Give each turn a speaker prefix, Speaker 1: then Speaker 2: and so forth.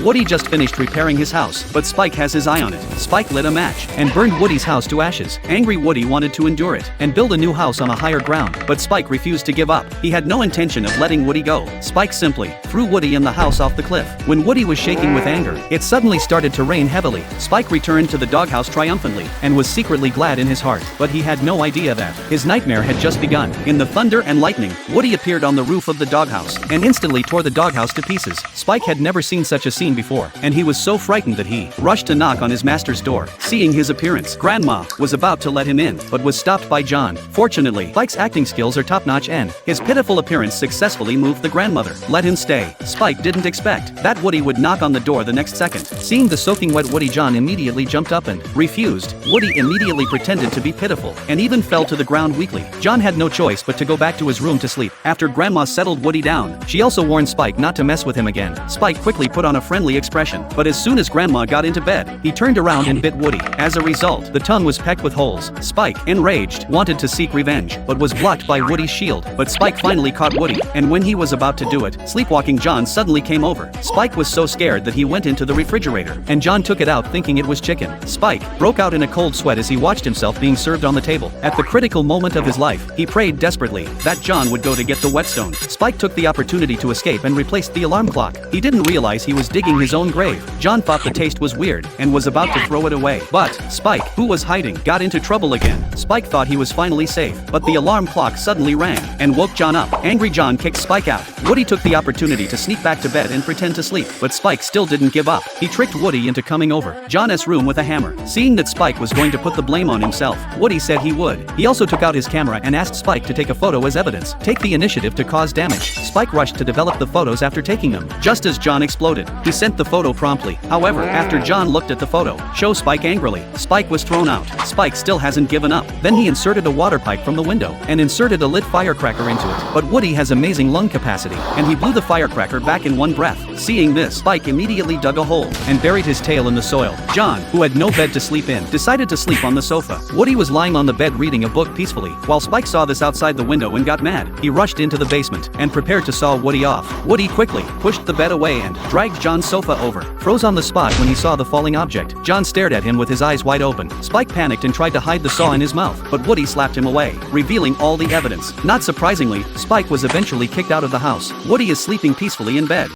Speaker 1: Woody just finished repairing his house, but Spike has his eye on it. Spike lit a match and burned Woody's house to ashes. Angry Woody wanted to endure it and build a new house on a higher ground, but Spike refused to give up. He had no intention of letting Woody go. Spike simply threw Woody and the house off the cliff. When Woody was shaking with anger, it suddenly started to rain heavily. Spike returned to the doghouse triumphantly and was secretly glad in his heart, but he had no idea that his nightmare had just begun. In the thunder and lightning, Woody appeared on the roof of the doghouse and instantly tore the doghouse to pieces. Spike had never seen such a scene before, and he was so frightened that he rushed to knock on his master's door. Seeing his appearance, Grandma was about to let him in, but was stopped by John. Fortunately, Spike's acting skills are top-notch and his pitiful appearance successfully moved the grandmother. Let him stay. Spike didn't expect that Woody would knock on the door the next second. Seeing the soaking wet Woody, John immediately jumped up and refused. Woody immediately pretended to be pitiful and even fell to the ground weakly. John had no choice but to go back to his room to sleep. After Grandma settled Woody down, she also warned Spike not to mess with him again. Spike quickly put on a friendly expression, but as soon as Grandma got into bed, he turned around and bit Woody. As a result, the tongue was pecked with holes. Spike, enraged, wanted to seek revenge, but was blocked by Woody's shield. But Spike finally caught Woody, and when he was about to do it, sleepwalking John suddenly came over. Spike was so scared that he went into the refrigerator, and John took it out thinking it was chicken. Spike broke out in a cold sweat as he watched himself being served on the table. At the critical moment of his life, he prayed desperately that John would go to get the whetstone. Spike took the opportunity to escape and replaced the alarm clock. He didn't realize he was digging his own grave. John thought the taste was weird and was about to throw it away. But Spike, who was hiding, got into trouble again. Spike thought he was finally safe, but the alarm clock suddenly rang and woke John up. Angry John kicked Spike out. Woody took the opportunity to sneak back to bed and pretend to sleep, but Spike still didn't give up. He tricked Woody into coming over John's room with a hammer. Seeing that Spike was going to put the blame on himself, Woody said he would. He also took out his camera and asked Spike to take a photo as evidence. Take the initiative to cause damage. Spike rushed to develop the photos after taking them. Just as John exploded, he sent the photo promptly. However, after John looked at the photo, show Spike angrily. Spike was thrown out. Spike still hasn't given up. Then he inserted a water pipe from the window and inserted a lit firecracker into it. But Woody has amazing lung capacity, and he blew the firecracker back in one breath. Seeing this, Spike immediately dug a hole and buried his tail in the soil. John, who had no bed to sleep in, decided to sleep on the sofa. Woody was lying on the bed reading a book peacefully. While Spike saw this outside the window and got mad, he rushed into the basement and prepared to saw Woody off. Woody quickly pushed the bed away and dragged John's sofa over. Froze on the spot when he saw the falling object. John stared at him with his eyes wide open. Spike panicked and tried to hide the saw in his mouth, but Woody slapped him away, revealing all the evidence. Not surprisingly, Spike was eventually kicked out of the house. Woody is sleeping peacefully in bed.